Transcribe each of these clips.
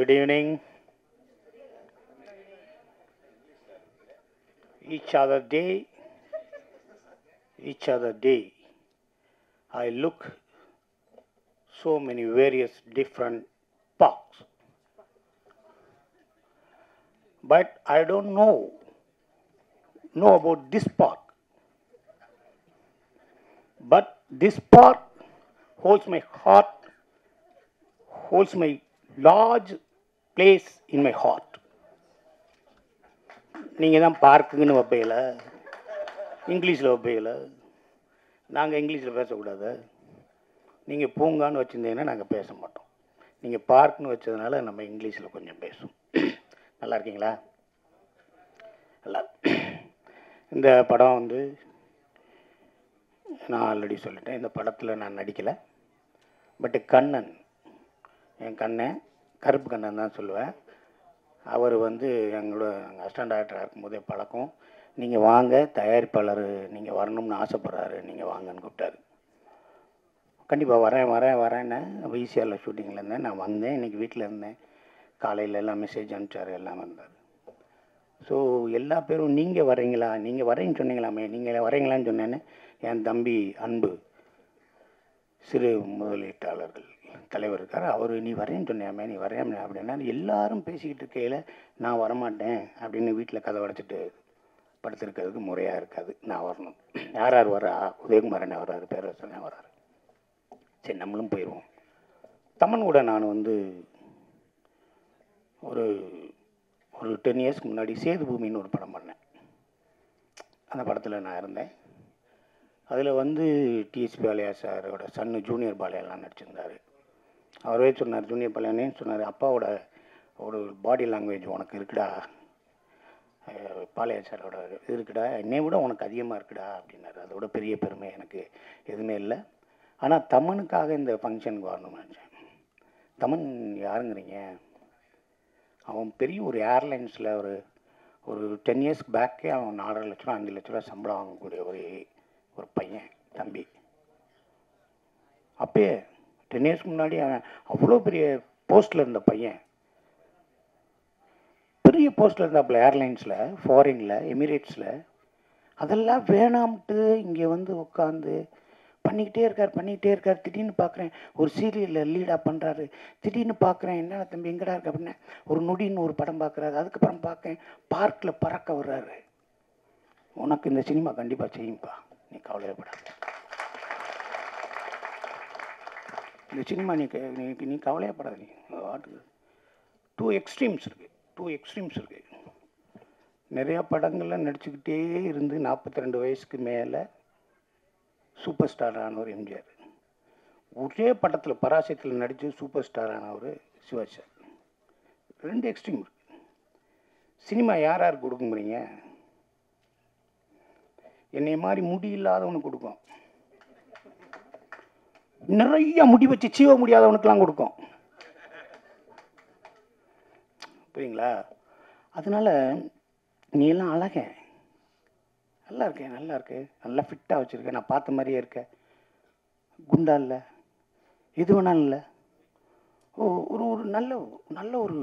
Good evening. Each other day, I look so many various different parks. But I don't know about this park. But this park holds my heart, holds my large place in my heart. நீங்கள் தான் பார்க்குங்கன்னு வைப்பீங்கள, இங்கிலீஷில் வைப்பீங்கள, நாங்கள் இங்கிலீஷில் பேசக்கூடாது. நீங்கள் பூங்கான்னு வச்சுருந்தீங்கன்னா நாங்கள் பேச மாட்டோம். நீங்கள் பார்க்குன்னு வச்சதுனால நம்ம இங்கிலீஷில் கொஞ்சம் பேசுவோம். நல்லா இருக்கீங்களா? நல்லா. இந்த படம் வந்து நான் ஆல்ரெடி சொல்லிட்டேன், இந்த படத்தில் நான் நடிக்கலை. பட்டு கண்ணன், என் கண்ணன் கருப்பு கண்ணன் தான் சொல்லுவேன். அவர் வந்து எங்களோட அசிஸ்டன்ட் டைரக்டராக இருக்கும்போதே பழக்கம். நீங்கள் வாங்க, தயாரிப்பாளர் நீங்கள் வரணும்னு ஆசைப்பட்றாரு, நீங்கள் வாங்கன்னு கூப்பிட்டாரு. கண்டிப்பாக வரேன்னு விசிஆரில் ஷூட்டிங்கில் இருந்தேன். நான் வந்தேன், இன்றைக்கி வீட்டில் இருந்தேன். காலையில் எல்லாம் மெசேஜ் அனுப்பிச்சார், எல்லாம் வந்தார். ஸோ எல்லா பேரும் நீங்கள் வரீங்களா, நீங்கள் வரேன்னு சொன்னீங்களாமே, நீங்கள் வரீங்களான்னு சொன்னேன்னு என் தம்பி அன்பு சிறு முதலீட்டாளர்கள் தலைவர் இருக்கார். அவர் நீ வரேன்னு சொன்னியாமே, நீ வரையாமே அப்படின்னா எல்லாரும் பேசிக்கிட்டு இருக்கையில் நான் வரமாட்டேன் அப்படின்னு வீட்டில் கதை உடைச்சிட்டு படுத்திருக்கிறதுக்கு முறையாக இருக்காது. நான் வரணும். யார் யார் வரா? உதயகுமார் என்ன வர்றாரு, பேரரசன் வர்றாரு. சரி நம்மளும் போயிடுவோம். தமன் கூட நான் வந்து ஒரு 10 இயர்ஸ்க்கு முன்னாடி சேது பூமின்னு ஒரு படம் பண்ணேன். அந்த படத்தில் நான் இருந்தேன். அதில் வந்து டிஎஸ்பி பாலையா சாரோட சன்னு ஜூனியர் பாலையாலாம் நடிச்சிருந்தார். அவரே சொன்னார், ஜூனியர் பாலையானே சொன்னார், அப்பாவோட ஒரு பாடி லாங்குவேஜ் உனக்கு இருக்குடா, பாலையா சாரோட இருக்குடா, என்னை விட உனக்கு அதிகமாக இருக்குடா அப்படின்னாரு. அதோட பெரிய பெருமை எனக்கு எதுவுமே இல்லை. ஆனால் தமனுக்காக இந்த ஃபங்க்ஷனுக்கு வரணும்னு நினச்சேன். தமன் யாருங்கிறீங்க? அவன் பெரிய ஒரு ஏர்லைன்ஸில் ஒரு 10 இயர்ஸ்க்கு பேக்கே அவன் 4.5 லட்சம் 5 லட்ச ரூபா சம்பளம் வாங்கக்கூடிய ஒரு பையன் தம்பி. அப்பயே 10 இயர்ஸ்க்கு முன்னாடி அவன் அவ்வளோ பெரிய போஸ்ட்டில் இருந்த பையன், பெரிய போஸ்ட்டில் இருந்தாப்புல ஏர்லைன்ஸில், ஃபாரினில், எமிரேட்ஸில். அதெல்லாம் வேணாம்ட்டு இங்கே வந்து உட்காந்து பண்ணிக்கிட்டே இருக்கார். திடீர்னு பார்க்குறேன் ஒரு சீரியலில் லீடாக பண்ணுறாரு. திடீர்னு பார்க்குறேன், என்ன தம்பி எங்கடா இருக்கு அப்படின்னா ஒரு நொடின்னு ஒரு படம் பார்க்குறாரு. அதுக்கப்புறம் பார்க்கேன் பார்க்கில் பறக்க வர்றாரு. உனக்கு இந்த சினிமா கண்டிப்பாக செய்யும்பா, நீ கவலையப்படாத. இந்த சினிமா நீ கவலையப்படாத. நீ டூ எக்ஸ்ட்ரீம்ஸ் இருக்குது. நிறையா படங்கள்லாம் நடிச்சுக்கிட்டே இருந்து 42 வயசுக்கு மேலே சூப்பர் ஸ்டார் ஆனவர் எம்ஜிஆர். ஒரே படத்தில் பராசத்தில் நடித்து சூப்பர் ஸ்டார் ஆனவர் சிவாஜி சார். 2 எக்ஸ்ட்ரீம் இருக்குது. சினிமா யாருக்கு கொடுக்குறீங்க? என்னை மாதிரி முடி இல்லாதவனுக்கு கொடுக்கும், நிறைய முடி வச்சு சீவ முடியாதவனுக்கெல்லாம் கொடுக்கும். புரியுங்களா? அதனால் நீ எல்லாம் நல்லா இருக்கு, நல்லா ஃபிட்டாக வச்சுருக்கேன், நான் பார்த்த மாதிரியே இருக்க, குண்டா இல்லை, எது வேணாலும் இல்லை. ஒரு நல்ல ஒரு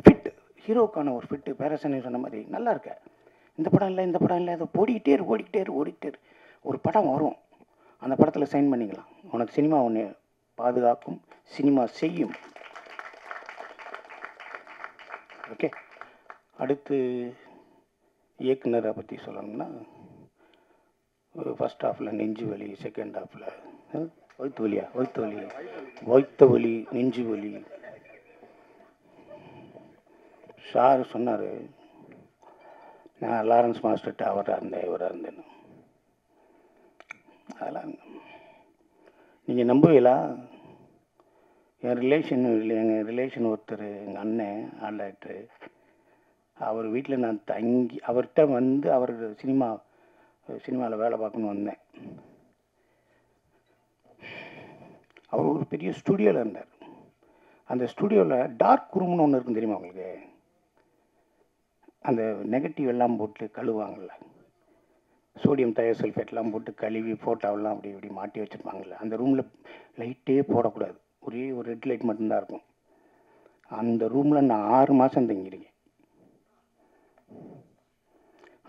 ஃபிட்டு, ஹீரோக்கான ஒரு ஃபிட்டு. பேரசனே சொன்ன மாதிரி நல்லா இருக்க. இந்த படம் இல்லை அதை ஓடிக்கிட்டே இரு. ஒரு படம் வரும், அந்த படத்தில் சைன் பண்ணிக்கலாம். உனக்கு சினிமா ஒன்று பாதுகாக்கும், சினிமா செய்யும். ஓகே. அடுத்து இயக்குனரை பற்றி சொல்லணும்னா, ஃபஸ்ட் ஹாஃபில் நெஞ்சு வலி, செகண்ட் ஹாஃபில் வயிற்று வலி, நெஞ்சு வலி. சார் சொன்னார், நான் லாரன்ஸ் மாஸ்டர்கிட்ட அவராக இருந்தேன்னு. அதெல்லாம் நீங்கள் நம்புவீங்களா? எங்கள் ரிலேஷன் ஒருத்தர், எங்கள் அண்ணன் ஆர்ட் டைரக்டரு, அவர் வீட்டில் நான் தங்கி அவர்கிட்ட வந்து அவர் சினிமாவில் வேலை பார்க்கணுன்னு வந்தேன். அவர் ஒரு பெரிய ஸ்டுடியோவில் இருந்தார். அந்த ஸ்டுடியோவில் டார்க் ரூம்னு ஒன்று இருக்கும், தெரியுமா உங்களுக்கு? அந்த நெகட்டிவ் எல்லாம் போட்டு கழுவாங்கள்ல, சோடியம் தயோசல்ஃபேட்லாம் போட்டு கழுவி ஃபோட்டோவெல்லாம் இப்படி மாட்டி வச்சுருப்பாங்கள்ல, அந்த ரூமில் லைட்டே போடக்கூடாது, ஒரே ஒரு ரெட் லைட் மட்டும்தான் இருக்கும். அந்த ரூமில் நான் 6 மாதம் தங்கியிருக்கேன்.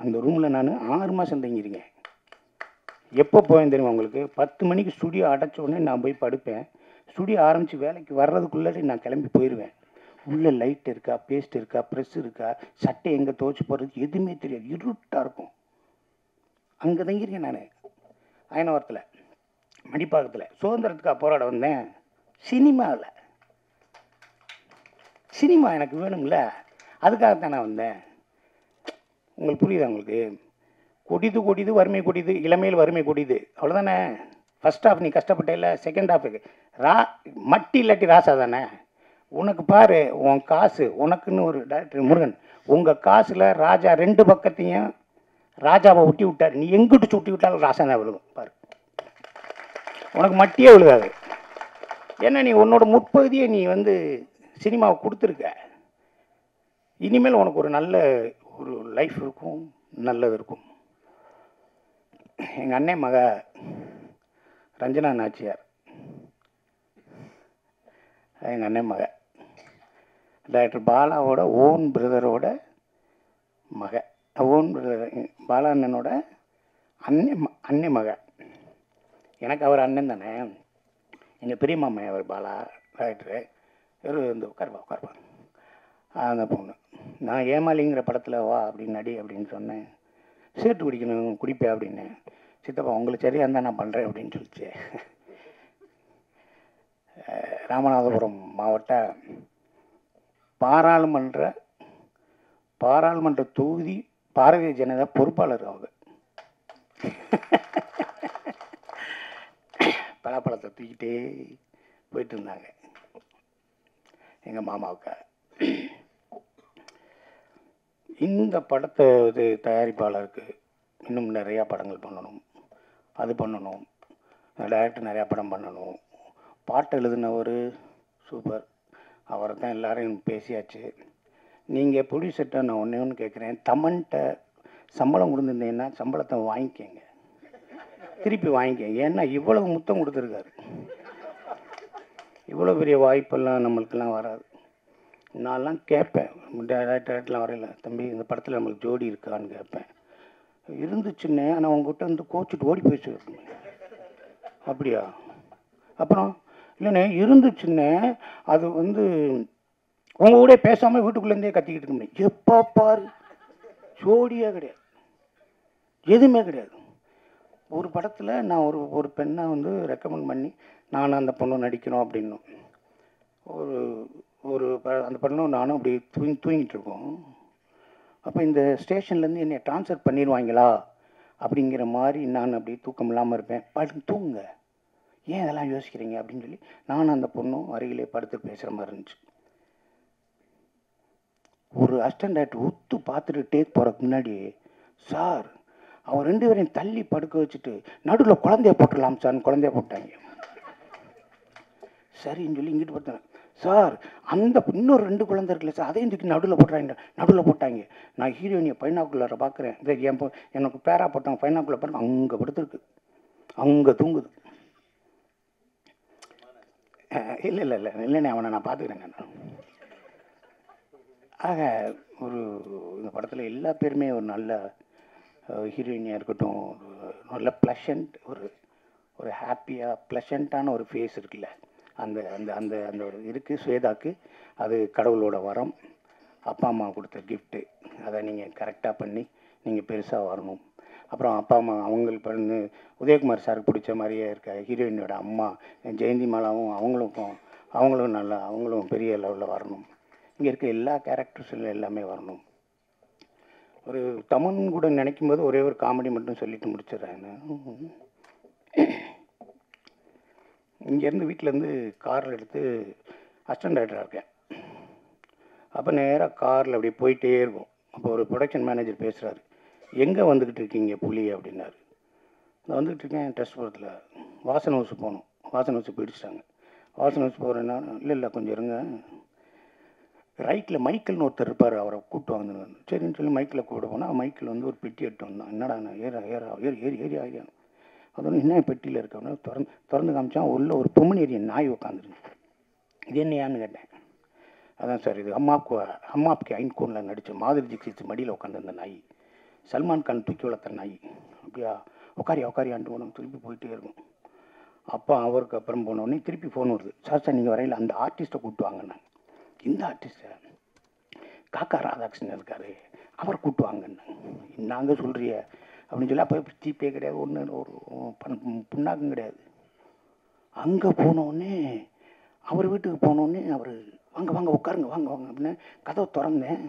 அந்த ரூமில் நான் 6 மாதம் தங்கியிருக்கேன். எப்போ போவேன் தெரியுமா உங்களுக்கு? 10 மணிக்கு ஸ்டுடியோ அடைச்ச உடனே நான் போய் படுப்பேன். ஸ்டுடியோ ஆரம்பித்து வேலைக்கு வர்றதுக்குள்ளே நான் கிளம்பி போயிடுவேன். உள்ளே லைட் இருக்கா, பேஸ்ட் இருக்கா, ப்ரெஸ் இருக்கா, சட்டை எங்கே துவச்சி போடுறது எதுவுமே தெரியாது. இருட்டாக இருக்கும். அங்கே தங்கியிருக்கேன் நான். அயனவரத்தில், மடிப்பாக்கத்தில். சுதந்திரத்துக்காக போராட வந்தேன். சினிமாவில் சினிமா எனக்கு வேணும்ல, அதுக்காகத்தான் நான் வந்தேன். உங்களுக்கு புரியுதா? உங்களுக்கு கொடிது கொடிது வறுமை கொடிது, இளமையில் வறுமை கொடிது, அவ்வளோதானே. ஃபஸ்ட் ஹாஃப் நீ கஷ்டப்பட்ட இல்லை, செகண்ட் ஹாஃபுக்கு மட்டி இல்லாட்டி ராசா தானே. உனக்கு பாரு, உன் காசு உனக்குன்னு ஒரு டாக்டர் முருகன், உங்கள் காசில் ராஜா 2 பக்கத்தையும் ராஜாவை ஒட்டி விட்டார். நீ எங்கிட்டு சுட்டி விட்டாலும் ராசா தான் விழுகும் பாரு. உனக்கு மட்டியே விழுகாது. ஏன்னா நீ உன்னோட முற்பகுதியை நீ சினிமாவை கொடுத்துருக்க. இனிமேல் உனக்கு ஒரு நல்ல ஒரு லைஃப் இருக்கும், நல்லது இருக்கும். எங்கள் அண்ணன் மக ரஞ்சனா நாச்சியார், எங்கள் அண்ணன் மக டாக்டர் பாலாவோட ஓன் பிரதரோட மக, ஓன் பிரதர் பாலா அண்ணனோட அண்ணன் மக. எனக்கு அவர் அண்ணன் தானே. எங்கள் பெரிய மாமா அவர் பாலா டாக்டரு. உட்காருப்பா அந்த பொண்ணு. நான் ஏமாலிங்கிற படத்தில் வா அப்படின்னு நடி அப்படின்னு சொன்னேன். சீட்டு குடிக்கணும், குடிப்பேன் அப்படின்னு. சித்தப்பா உங்களுக்கு சரியாக இருந்தால் நான் பண்ணுறேன் அப்படின்னு சொல்லிச்சு. ராமநாதபுரம் மாவட்ட பாராளுமன்ற தொகுதி பாரதிய ஜனதா பொறுப்பாளர் அவங்க. பலாப்பழத்தை தூக்கிட்டே போயிட்டு இருந்தாங்க எங்கள் மாமாவுக்கு. இந்த படத்தை தயாரிப்பாளருக்கு இன்னும் நிறையா படங்கள் பண்ணணும், அது பண்ணணும், டைரக்டர் நிறையா படம் பண்ணணும். பாட்டு எழுதினவர் சூப்பர், அவரை தான் எல்லோரையும் பேசியாச்சு. நீங்கள் ப்ரொடியூசர்கிட்ட நான் ஒன்று கேட்குறேன், தமன்கிட்ட சம்பளம் கொடுத்துருந்தீங்கன்னா சம்பளத்தை வாங்கிக்கங்க, திருப்பி வாங்கிக்கங்க. ஏன்னா இவ்வளவு முத்தம் கொடுத்துருக்காரு. இவ்வளோ பெரிய வாய்ப்பெல்லாம் நம்மளுக்கெல்லாம் வராது. நான்லாம் கேட்பேன், டேரக்டர்லாம் வரையில, தம்பி இந்த படத்தில் நம்மளுக்கு ஜோடி இருக்கான்னு கேட்பேன். இருந்துச்சுன்னே, ஆனால் அவங்ககிட்ட கோச்சிட்டு ஓடி போயிடுச்சு. அப்படியா? அப்புறம் இல்லைண்ணே இருந்துச்சுன்னே, அது உங்க கூட பேசாமல் வீட்டுக்குள்ளேருந்தே கத்திக்கிட்டு இருக்க முடியும். எப்போ பாரு ஜோடியே கிடையாது, எதுவுமே கிடையாது. ஒரு படத்தில் நான் ஒரு பெண்ணை ரெக்கமெண்ட் பண்ணி நானும் அந்த பொண்ணு நடிக்கணும் அப்படின்னும், அந்த பொண்ணும் நானும் அப்படி தூங்கிட்டு இருக்கோம். அப்போ இந்த ஸ்டேஷன்லேருந்து என்னை ட்ரான்ஸ்ஃபர் பண்ணிடுவாங்களா அப்படிங்கிற மாதிரி நான் அப்படி தூக்கம் இல்லாமல் இருப்பேன். படுத்து தூங்க, ஏன் இதெல்லாம் யோசிக்கிறீங்க அப்படின்னு சொல்லி நானும் அந்த பொண்ணும் அருகிலே படுத்து பேசுகிற மாதிரி இருந்துச்சு. ஒரு அசிஸ்டன்ட் டைரக்டர் உத்து பார்த்துட்டு டேக் போகிறதுக்கு முன்னாடி, சார் அவர் 2 பேரையும் தள்ளி படுக்க வச்சுட்டு நடுவில் குழந்தைய போட்டுடலாம் சார், குழந்தைய போட்டாங்க. சரின்னு சொல்லி இங்கிட்டு பார்த்தேன். சார் அந்த இன்னொரு 2 குழந்தை இருக்குல்ல சார், அதையும் தூக்கி நடுவில் போட்டாங்க. நான் ஹீரோயினியை பைனாக்குள்ளார பார்க்குறேன். எனக்கு பேரா போட்டாங்க, பைனாக்குள்ள பாருங்க, அங்கே படுத்துருக்கு, அங்கே தூங்குது. இல்லைண்ணே அவனை நான் பார்த்துக்கிறேங்க. நான் ஆக இந்த படத்தில் எல்லா பேருமே ஒரு நல்ல ஹீரோயினியாக இருக்கட்டும், நல்ல ப்ளஷண்ட், ஒரு ஹாப்பியாக ப்ளஷண்ட்டான ஒரு ஃபேஸ் இருக்குல்ல, அந்த அந்த அந்த அந்த ஒரு இருக்குது ஸ்வேதாக்கு. அது கடவுளோட வரம், அப்பா அம்மா கொடுத்த கிஃப்ட்டு. அதை நீங்கள் கரெக்டாக பண்ணி நீங்கள் பெருசாக வரணும். அப்புறம் அப்பா அம்மா அவங்களுக்கு உதயகுமார் சாருக்கு பிடிச்ச மாதிரியே இருக்க ஹீரோயினோட அம்மா ஜெயந்தி மாலாவும் அவங்களும் பெரிய லெவலில் வரணும். இங்கே இருக்க எல்லா கேரக்டர்ஸில் எல்லாமே வரணும். ஒரு தமன் கூட நினைக்கும் போது ஒரே ஒரு காமெடி மட்டும் சொல்லிட்டு முடிச்சிடுறேன். இங்கேருந்து வீட்டிலேருந்து காரில் எடுத்து அசிஸ்டன்ட் டைரக்டராக இருக்கேன். அப்போ நேராக காரில் அப்படியே போயிட்டே இருக்கும். அப்போ ஒரு ப்ரொடக்ஷன் மேனேஜர் பேசுகிறாரு, எங்கே வந்துக்கிட்டு இருக்கீங்க புலி அப்படின்னாரு. நான் வந்துக்கிட்டு இருக்கேன் டெஸ்ட்புரத்தில், வாசன் ஹவுஸ் போகணும். வாசன் ஹவுஸ் போயிடுச்சிட்டாங்க. வாசன் ஹவுஸ் போகிறேன்னா, இல்லை கொஞ்சம் இருங்க, ரைட்டில் மைக்கிள்னு ஒருத்தர் இருப்பார், அவரை கூப்பிட்டு வந்து. சரின்னு சொல்லி மைக்கில் கூப்பிட போனால், மைக்கில் ஒரு பெட்டி எடுத்து வந்தான். என்னடா நான் ஏரியா அது என்ன பெட்டியில் இருக்கவன திறந்து காமிச்சான். உள்ள ஒரு பொம்மனேரியன் நாய் உட்காந்துருங்க. இது என்னையான்னு கேட்டேன். அதான் சார் இது அம்மாவுக்கு ஐன்கோனில் நடித்த மாதுரி தீக்ஷித் மடியில் உட்காந்துருந்த நாய், சல்மான் கான் தூக்கி வளர்த்த நாய். அப்படியா உக்காரியான்ட்டு ஒன்று திருப்பி போயிட்டே இருக்கும். அப்போ அவருக்கு அப்புறம் போனோடனே திருப்பி ஃபோன் வருது, சார் நீங்கள் வரையில் அந்த ஆர்டிஸ்ட்டை கூப்பிட்டு வாங்கண்ணா. இந்த ஆர்டிஸ்ட்டை காக்கா ராதாகிருஷ்ணன் இருக்காரு, அவர் கூப்பிட்டு வாங்கண்ணா. நாங்கள் சொல்கிறிய அப்படின்னு சொல்லி அப்போ ஜிபே கிடையாது, ஒன்று ஒரு புண்ணாக்கும் கிடையாது. அங்கே போனோடனே அவர் வீட்டுக்கு போனோடனே அவர் வாங்க உட்காருங்க வாங்க அப்படின்னு கதவை திறந்தேன்.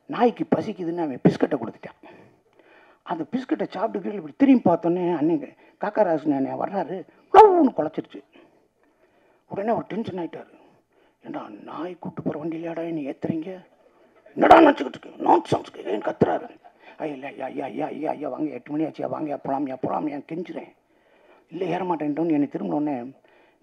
நாய்க்கு பசிக்குதுன்னு அவன் பிஸ்கட்டை கொடுத்துட்டான். அந்த பிஸ்கட்டை சாப்பிட்டுக்கிட்டு இப்படி திரும்பி பார்த்தோன்னே அன்னைக்கு காக்கா ராதாகிருஷ்ணன் அண்ணன் வர்றாரு, ஒன்று குழச்சிருச்சு. உடனே அவர் டென்ஷன் ஆகிட்டார். ஏண்டா நாய் கூப்பிட்டு போகிற வண்டியிலாடா என்ன ஏற்றுறீங்க, என்னடா நினச்சிக்கிட்டு இருக்கு நான்சென்ஸ்க்கு ஏன் கத்துறாரு. ஐயா ஐயா ஐயா ஐயா ஐயா வாங்க 8 மணி ஆச்சியா வாங்க போகலாம் ஏன் கெஞ்சுறேன். இல்லை ஏற மாட்டேன்ட்டோன்னு என்னை திரும்பினோடனே,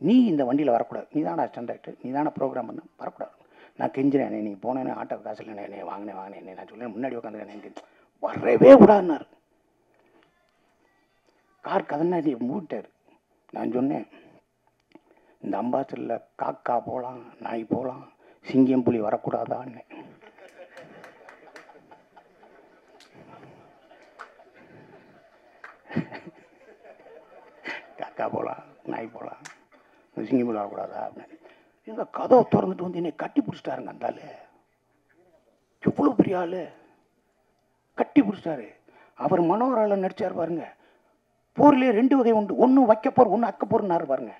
நீ இந்த வண்டியில் வரக்கூடாது, நீ தானே அசிஸ்டன்ட் ஆகிட்டு நீ தானே ப்ரோக்ராம் பண்ண வரக்கூடாது. நான் கெஞ்சுறேன், நீங்கள் போனேன்னு ஆட்டோ காசு இல்லை என்னை வாங்கினேன் நான் சொல்லேன், முன்னாடி உட்காந்துருக்கேன் வரவே கூடாதுன்னாரு. கார் கதனாடி மூட்டார். நான் சொன்னேன், இந்த அம்பாசடரில் காக்கா போகலாம், நாய் போகலாம், சிங்கம் புலி வரக்கூடாதான்னு. காக்கா போகலாம், நாய் போகலாம், சிங்கம் புலி வரக்கூடாதா அப்படின்னு. எங்கள் கதவை திறந்துட்டு வந்து என்னை கட்டி பிடிச்சிட்டாருங்க. அந்த ஆள் எவ்வளோ பெரிய ஆள், கட்டி பிடிச்சிட்டாரு. அவர் மனோகரால் நடிச்சார் பாருங்க. போர்லேயே 2 வகை உண்டு, ஒன்று வைக்கப்போர் ஒன்று அக்கப்போர்னாரு பாருங்க.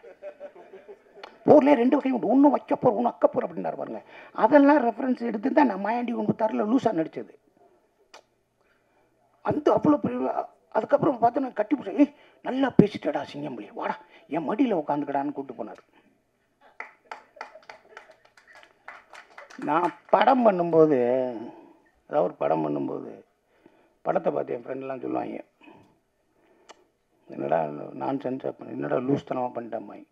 போர்லேயே 2 வகை உண்டு, ஒன்று வைக்கப்போர் ஒன்று அக்கப்போர் அப்படின்னாரு பாருங்க. அதெல்லாம் ரெஃபரன்ஸ் எடுத்து தான் நான் மாயாண்டி ஒன்று தரல லூஸாக நடித்தது. அந்த அவ்வளோ பெரிய. அதுக்கப்புறம் பார்த்து நான் கட்டி பிடிச்சேன், நல்லா பேசிட்டடா சிங்கம்புலி வாடா என் மடியில் உட்காந்துக்கடான்னு கூப்பிட்டு போனார். நான் படம் பண்ணும்போது, ஏதாவது ஒரு படம் பண்ணும்போது படத்தை பார்த்து என் ஃப்ரெண்ட்லாம் சொல்லுவாங்க, என்னடா நான் சென்சாக பண்ண, என்னடா லூஸ் தனமாக பண்ணிட்டேன்.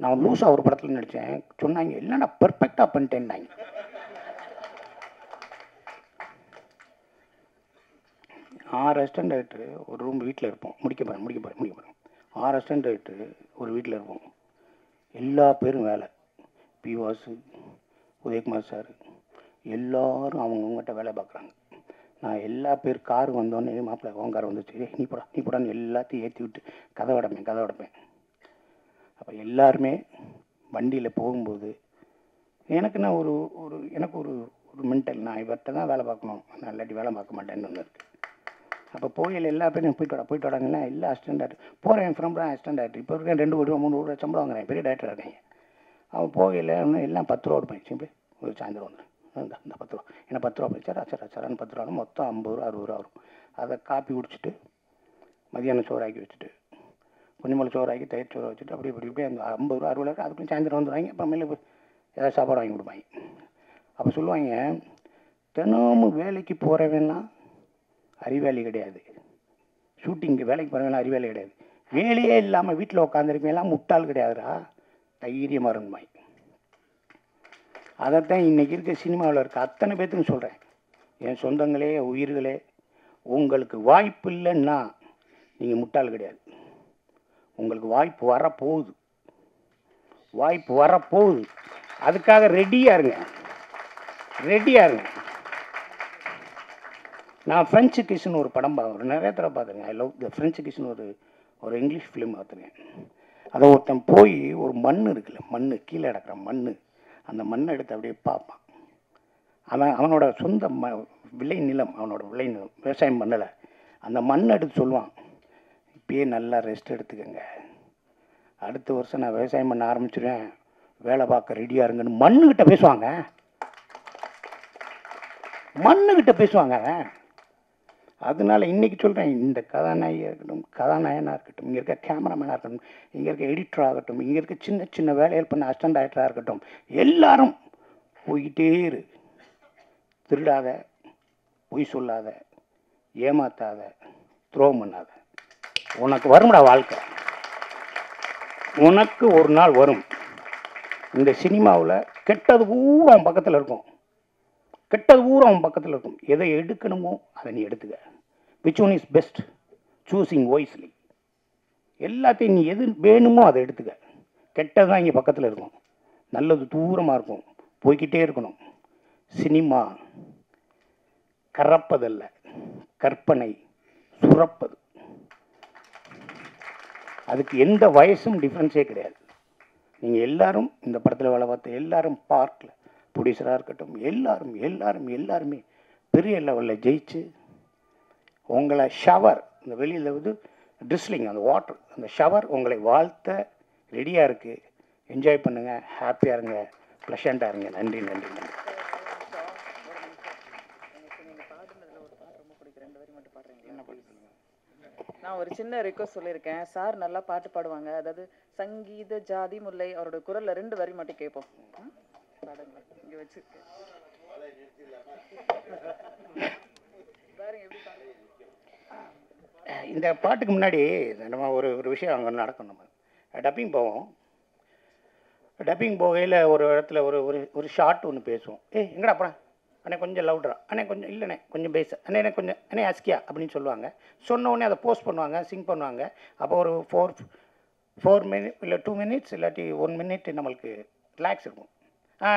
நான் லூஸாக ஒரு படத்தில் நடித்தேன், சொன்னாங்க இல்லைடா பெர்ஃபெக்டாக பண்ணிட்டேன்னாங்க. ஆறு அசிஸ்டன்ட் டைரக்டர் ஒரு ரூம் வீட்டில் இருப்போம், முடிக்க போகிறேன் 6 அசிஸ்டன்ட் டைரக்டர் ஒரு வீட்டில் இருப்போம். எல்லா பேரும் வேலை, பிவாசு, உதயகுமார் சார் எல்லோரும் அவங்கவுங்ககிட்ட வேலை பார்க்குறாங்க. நான் எல்லா பேர் கார் வந்தோடனே மாப்பிள்ளை உன் கார் வந்துச்சு, நீ போடான்னு எல்லாத்தையும் ஏற்றி விட்டு கதை அடைப்பேன். அப்போ எல்லாருமே வண்டியில் போகும்போது எனக்குன்னா எனக்கு ஒரு மென்டல், நான் இவர்கிட்ட தான் வேலை பார்க்கணும், நான் இல்லாட்டி வேலை பார்க்க மாட்டேன்னு ஒன்று இருக்குது. அப்போ போகையில் எல்லா பேரும் போயிட்டு வராங்கன்னா எல்லா அசிஸ்டன்ட் டேரக்டர் போகிறேன், என் ஃப்ரெண்ட் அசிஸ்டன்ட் டேரக்டர் இப்போ இருக்கேன், 2 கோடி ரூபா 3 கோடி ரூபா சம்பளம் வாங்குறேன், பெரிய டேரக்டர் இருக்கேன். அவன் போகையில் எல்லாம் 10 ரூபா கொடுப்பேன். சிம்பிள் ஒரு சாயந்தரம் வந்துடும், இந்த 10 ரூபா ஏன்னா 10 ரூபா போய் சரான்னு 10 ரூபா மொத்தம் 50 ரூபா 60 ரூபா வரும். அதை காப்பி குடிச்சிட்டு மதியானம் சோறாக்கி வச்சுட்டு கொஞ்சம் சோறாக்கி தயிர் சோறு வச்சுட்டு அப்படி அந்த 50 ரூபா 60 ரூபா அதுக்குள்ளே சாயந்தரம் வந்துடுவாங்க. அப்புறமேலே ஏதாவது சாப்பாடு வாங்கி கொடுப்பாங்க. அப்போ சொல்லுவாங்க, தினமும் வேலைக்கு போகிறவன்லாம் அறிவாளி கிடையாது, ஷூட்டிங்கு வேலைக்கு போகிறவங்களாம் அறிவாளி கிடையாது, வேலையே இல்லாமல் வீட்டில் உட்காந்துருக்கவங்களாம் முட்டாள் கிடையாதுடா, தைரியமாக இருந்துமாய். அதைத்தான் இன்றைக்கி இருக்க சினிமாவில் இருக்க அத்தனை பேர்த்துக்கும் சொல்கிறேன். என் சொந்தங்களே உயிர்களே, உங்களுக்கு வாய்ப்பு இல்லைன்னா நீங்கள் முட்டாள் கிடையாது, உங்களுக்கு வாய்ப்பு வரப்போகுது, அதுக்காக ரெடியாக இருங்க. நான் ஃப்ரெஞ்சு கிஸ்ன்னு ஒரு படம் பார்க்குறேன், நிறைய தடவை பார்த்துருங்க. ஐ லவ் த ஃப்ரெஞ்சு கிஸ்ன்னு ஒரு இங்கிலீஷ் ஃபிலிம் பார்த்துருக்கேன். அதை ஒருத்தன் போய் ஒரு மண் இருக்குல்ல, கீழே கிடக்கிற மண், அந்த மண்ணை எடுத்து அப்படியே பார்ப்பான். அவனோட சொந்த விளை நிலம், விவசாயம் பண்ணலை, அந்த மண்ணை எடுத்து சொல்லுவான், இப்பயே நல்லா ரெஸ்ட் எடுத்துக்கங்க, அடுத்த வருஷம் நான் விவசாயம் பண்ண ஆரம்பிச்சிடுவேன், வேலை பார்க்க ரெடியாக இருங்கன்னு மண்ணுக்கிட்ட பேசுவாங்க. அதனால இன்றைக்கி சொல்கிறேன், இந்த கதாநாயகியாக இருக்கட்டும், கதாநாயகனாக இருக்கட்டும், இங்கே இருக்க கேமராமேனாக இருக்கட்டும், இங்கே இருக்க எடிட்டராக ஆகட்டும், இங்கே இருக்க சின்ன சின்ன வேலைகள் பண்ண அசிஸ்டன்ட் டைரக்டராக இருக்கட்டும், எல்லாரும் போய்கிட்டே இரு. திருடாத, பொய் சொல்லாத, ஏமாத்தாத, துரோகம் பண்ணாத. உனக்கு வரும்டா வாழ்க்கை, உனக்கு ஒரு நாள் வரும். இந்த சினிமாவில் கெட்டது பூரா அவன் பக்கத்தில் இருக்கும், எதை எடுக்கணுமோ அதை நீ எடுத்துக்க. Which one is best, choosing wisely. எல்லாத்தையும் நீ எது வேணுமோ அதை எடுத்துக்க. கெட்டது தான் இங்கே பக்கத்தில் இருக்கும், நல்லது தூரமாக இருக்கும், போய்கிட்டே இருக்கணும். சினிமா கறப்பதல்ல, கற்பனை சுரப்பது. அதுக்கு எந்த வயசும் டிஃப்ரென்ஸே கிடையாது. நீங்கள் எல்லாரும் இந்த படத்தில் வேலை பார்த்த எல்லாரும் பார்க்கல, ப்ரொடியூசராக இருக்கட்டும், எல்லாரும் எல்லாரும் எல்லாருமே பெரிய லெவலில் ஜெயிச்சு உங்களை ஷவர், இந்த வெளியில் வந்து ட்ரிஸ்லிங், அந்த வாட்டர், அந்த ஷவர் உங்களை வாழ்த்த ரெடியாக இருக்குது. என்ஜாய் பண்ணுங்கள், ஹாப்பியாக இருங்க, ப்ளஷண்ட்டாக இருங்க. நன்றி நன்றி நன்றி. நான் ஒரு சின்ன ரிக்வஸ்ட் சொல்லியிருக்கேன். சார் நல்லா பாட்டு பாடுவாங்க, அதாவது சங்கீத ஜாதி முல்லை அவரோட குரல்ல 2 வரி மட்டும் கேட்போம். இங்க வச்சு இந்த பாட்டுக்கு முன்னாடி நம்ம ஒரு விஷயம் அங்கே நடக்கும். நம்ம டப்பிங் போவோம். டப்பிங் போகையில் ஒரு இடத்துல ஒரு ஒரு ஷார்ட் ஒன்று பேசுவோம். எங்கடா அப்புறம் அண்ணே கொஞ்சம் லவுட்ரா, அண்ணே கொஞ்சம் இல்லைண்ணே கொஞ்சம் பேச, அண்ணே கொஞ்சம் அண்ணே அஸ்கியா அப்படின்னு சொல்லுவாங்க. சொன்ன உடனே அதை போஸ்ட் பண்ணுவாங்க, சிங் பண்ணுவாங்க. அப்போ ஒரு 4 மினிட் இல்லை 2 மினிட்ஸ் இல்லாட்டி 1 மினிட் நம்மளுக்கு ரிலாக்ஸ் இருக்கும்.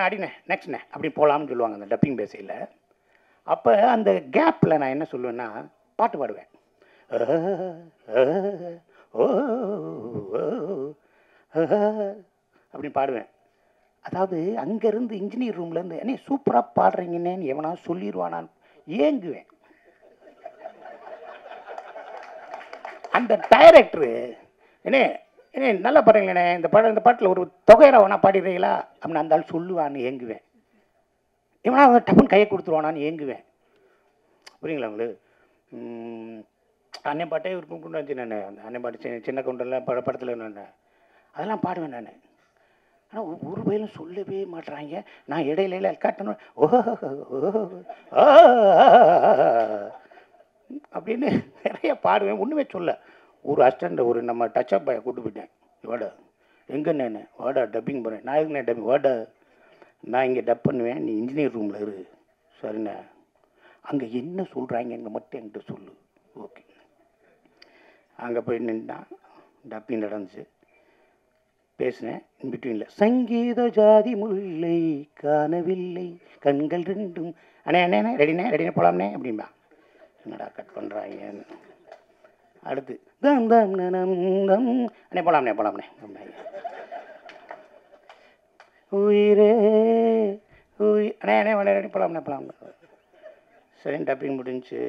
அடிண்ணே நெக்ஸ்ட்ண்ணே அப்படி போகலாம்னு சொல்லுவாங்க அந்த டப்பிங் பேசையில். அப்போ அந்த கேப்பில் நான் என்ன சொல்லுவேன்னா பாட்டு பாடுவேன். அப்படின்னு பாடுவேன். அதாவது அங்கேருந்து இன்ஜினியர் ரூம்லேருந்து என்ன சூப்பராக பாடுறீங்கன்னு எவனா சொல்லிடுவானான்னு ஏங்குவேன். அந்த டைரக்டரு என்ன நல்லா பாடுறீங்களே, இந்த பாட்டில் ஒரு தொகையரை வேணா பாடிடுறீங்களா அப்படின்னு அந்த ஆள் சொல்லுவான்னு ஏங்குவேன். எவனா டப்புன்னு கையை கொடுத்துருவானான்னு ஏங்குவேன். புரியுங்களா உங்களுக்கு? அண்ணன் பாட்டே இருக்கும் கொண்டு வச்சு நான் அந்த அண்ணன் பாட்டு சின்ன கொண்டெல்லாம் படத்தில் நான் அதெல்லாம் பாடுவேன் நான். ஆனால் ஒரு பயிலும் சொல்லவே மாட்டுறாங்க. நான் இடையில காட்டணும் அப்படின்னு நிறைய பாடுவேன். ஒன்றுமே சொல்ல. ஒரு அசிஸ்டண்ட் ஒரு நம்ம டச்சப் பாயை கூட்டு போயிட்டேன். வாடா எங்கண்ணே, வாடா டப்பிங் போகிறேன். நான் எங்கண்ணே டப்பிங், வாடா நான் இங்கே டப் பண்ணுவேன், நீ இன்ஜினியர் ரூமில் இரு. சரிண்ணே, அங்கே என்ன சொல்கிறாங்க அங்கே மட்டும் என்கிட்ட சொல்லு. ஓகே. அங்கே போய் நின்றான், டப்பிங் நடந்துச்சு, பேசினேன். இன்பிட்வீனில் சங்கீத ஜாதி முல்லை காணவில்லை கண்கள் 2 அண்ணே அண்ணே ரெடினே போகலாம்னே அப்படின்பா. என்னடா கட் பண்ணுறாங்கன்னு. அடுத்து தம் தம் நம் தம் அண்ணே போகலாம்னே உயிரே அண்ணே ரெடி போகலாம்னே. சரி டப்பிங் முடிஞ்சு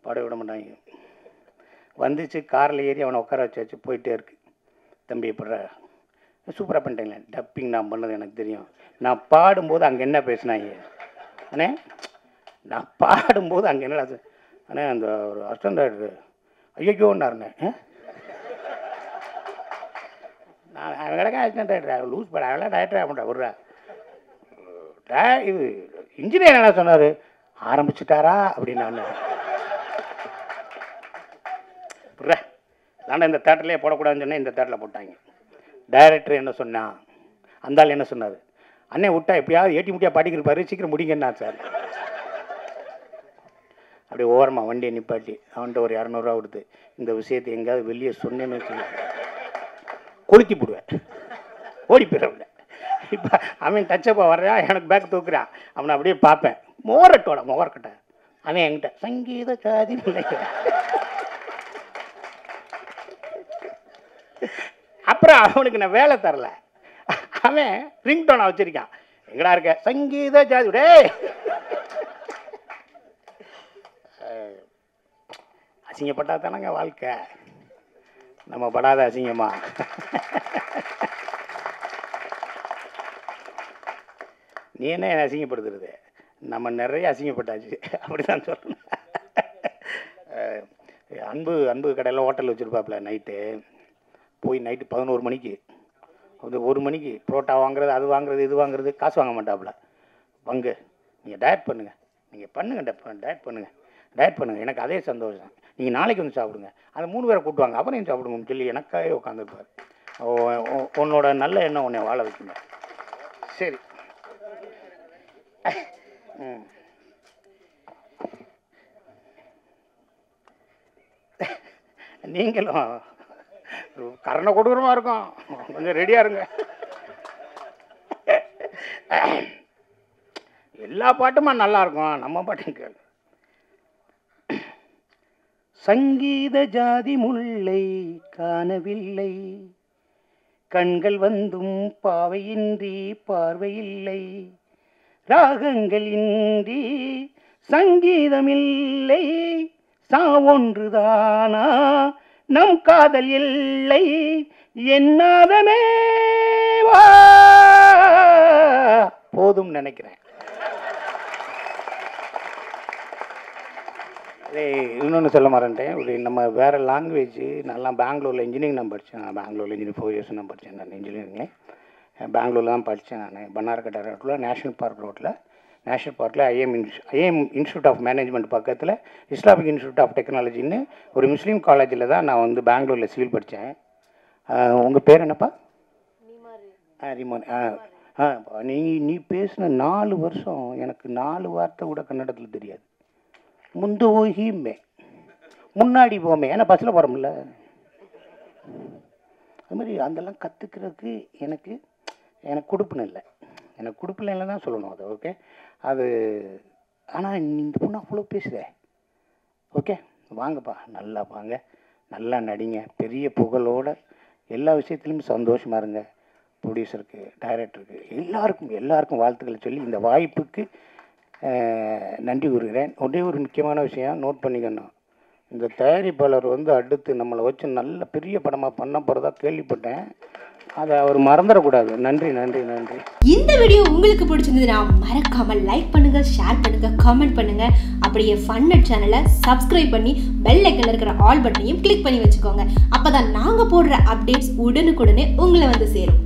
பாட விட மாட்டாங்க. வந்துச்சு, காரில் ஏறி அவனை உட்கார வச்சு போயிட்டே இருக்கு. தம்பி எப்படா சூப்பராக பண்ணிட்டேங்களே, டப்பிங் நான் பண்ணது எனக்கு தெரியும். நான் பாடும்போது அங்கே என்ன பேசினாங்க அண்ணே, நான் பாடும்போது அங்கே என்ன அண்ணே அந்த ஒரு அசிஸ்டன்ட் ஐயோன்னாருண்ணே. நான் அவன் கிடக்க அசிஸ்டன்ட் டைரக்டர் லூஸ் பண்ண அவெல்லாம் டைரக்டர் பண்ணுறா விட்றா. இது இன்ஜினியர் என்ன சொன்னார், ஆரம்பிச்சுட்டாரா அப்படின்னு. விட்றா தாண்டா இந்த தேட்டர்லேயே போடக்கூடாதுன்னு சொன்னேன், இந்த தேட்டரில் போட்டாங்க. டைரக்டர் என்ன சொன்னான், அந்த ஆள் என்ன சொன்னார், அண்ணே விட்டா எப்படியாவது ஏட்டி முட்டியாக பாடிக்கிருப்பாரு, சீக்கிரம் முடிங்கண்ணா சார். அப்படியே ஓரமாக வண்டியை நிப்பாட்டி அவன்கிட்ட ஒரு 200 ரூபா கொடுத்து இந்த விஷயத்தை எங்கேயாவது வெளியே சொன்னேன்னு வச்சு கொளுத்தி போடுவேன், ஓடி போயிடுறவங்க. இப்போ அவன் டச்சப்பாக வர்றான், எனக்கு பேக் தூக்குறான், அவனை அப்படியே பார்ப்பேன், முகரக்கட்டை அவன் என்கிட்ட சங்கீத ஜாதி நினைக்க. அப்புறம் அவனுக்கு நான் வேலை தரல, அவன் ரிங்டோனை வச்சிருக்கான், எங்கடா இருக்க சங்கீத ஜாதி. டே அசிங்கப்பட்டா தானங்க வாழ்க்கை, நம்ம படாத அசிங்கமா. நீ என்ன அசிங்கப்படுத்துறது, நம்ம நிறைய அசிங்கப்பட்டாச்சு அப்படிதான் சொல்லணும். அன்பு கடையில் ஹோட்டல் வச்சுருப்பாப்புல. நைட்டு போய் நைட்டு 11 மணிக்கு அது 1 மணிக்கு புரோட்டா வாங்குறது, அது வாங்குறது, இது வாங்குறது, காசு வாங்க மாட்டாப்புல. பங்கு நீங்கள் டயட் பண்ணுங்கள், நீங்கள் பண்ணுங்கள், டயட் பண்ணுங்கள், எனக்கு அதே சந்தோஷம். நீங்கள் நாளைக்கு வந்து சாப்பிடுங்க, அந்த 3 பேரை கூட்டுவாங்க, அப்புறம் சாப்பிடுங்கன்னு சொல்லி எனக்காகவே உட்காந்துருப்பார். உன்னோட நல்ல எண்ணம் உன்னை வாழ வைக்குங்க. சரி, நீங்களும் கரண கொடூரமாக இருக்கும், கொஞ்சம் ரெடியாக இருங்க. எல்லா பாட்டுமா நல்லா இருக்கும், நம்ம பாட்டும் கேளு. சங்கீத ஜாதி முல்லை காணவில்லை, கண்கள் வந்தும் பாவையின்றி பார்வையில்லை, ராகங்கள் இன்றி சங்கீதமில்லை, சாவொன்றுதானா நம் காதல் இல்லை, என்னாதமே போதும் நினைக்கிறேன். இன்னொன்று சொல்ல மாட்டேன், ஒரு நம்ம வேறு லாங்குவேஜ். நான் பெங்களூரில் இன்ஜினியரிங் நான் படித்தேன். நான் பெங்களூரில் இன்ஜினியரிங் 4 years நான் படித்தேன். நான் இன்ஜினியரிங்கில் பெங்களூரில் தான் படித்தேன். நான் பன்னார்கட்டா ரோட்டில் நேஷ்னல் பார்க் ரோட்டில், நேஷ்னல் பார்க்கில் ஐஎம் இன்ஸ்டியூட் ஆஃப் மேனேஜ்மெண்ட் பக்கத்தில் இஸ்லாமிக் இன்ஸ்டியூட் ஆஃப் டெக்னாலஜின்னு ஒரு முஸ்லீம் காலேஜில் தான் நான் வந்து பெங்களூரில் சிவில் படித்தேன். உங்கள் பேர் என்னப்பா? ரிமோன். நீ பேசின 4 வருஷம் எனக்கு 4 வார்த்தை கூட கன்னடத்தில் தெரியாது. முந்து ஓகியுமே முன்னாடி போமே, ஏன்னா பஸ்ஸில் போகிறோம்ல. அது மாதிரி அதெல்லாம் கற்றுக்கிறதுக்கு எனக்கு கொடுப்புன்னு இல்லை, எனக்கு கொடுப்பில் இல்லை தான் சொல்லணும் அது. ஓகே, அது ஆனால் இந்த பொண்ணு அவ்வளோ பேசுதே. ஓகே, வாங்கப்பா, நல்லா வாங்க, நல்லா நடிங்க, பெரிய புகழோட எல்லா விஷயத்துலையும் சந்தோஷமாக இருங்க. ப்ரொடியூசருக்கு, டைரக்டருக்கு, எல்லாருக்கும் வாழ்த்துக்களை சொல்லி இந்த வாய்ப்புக்கு நன்றி கூறுகிறேன். ஒரே ஒரு முக்கியமான விஷயம் நோட் பண்ணிக்கணும், இந்த தயாரிப்பாளர் வந்து அடுத்து நம்மளை வச்சு நல்ல பெரிய படமாக பண்ண போகிறதா கேள்விப்பட்டேன். அதை அவர் மறந்துடக்கூடாது. நன்றி நன்றி நன்றி. இந்த வீடியோ உங்களுக்கு பிடிச்சிருந்ததுன்னா மறக்காமல் லைக் பண்ணுங்க, ஷேர் பண்ணுங்க, கமெண்ட் பண்ணுங்க. அப்படியே ஃபன்நெட் சேனலை சப்ஸ்கிரைப் பண்ணி பெல் ஐக்கன்ல இருக்கிற ஆல் பட்டனையும் கிளிக் பண்ணி வச்சுக்கோங்க. அப்பதான் நாங்கள் போடுற அப்டேட்ஸ் உடனுக்குடனே உங்களை வந்து சேரும்.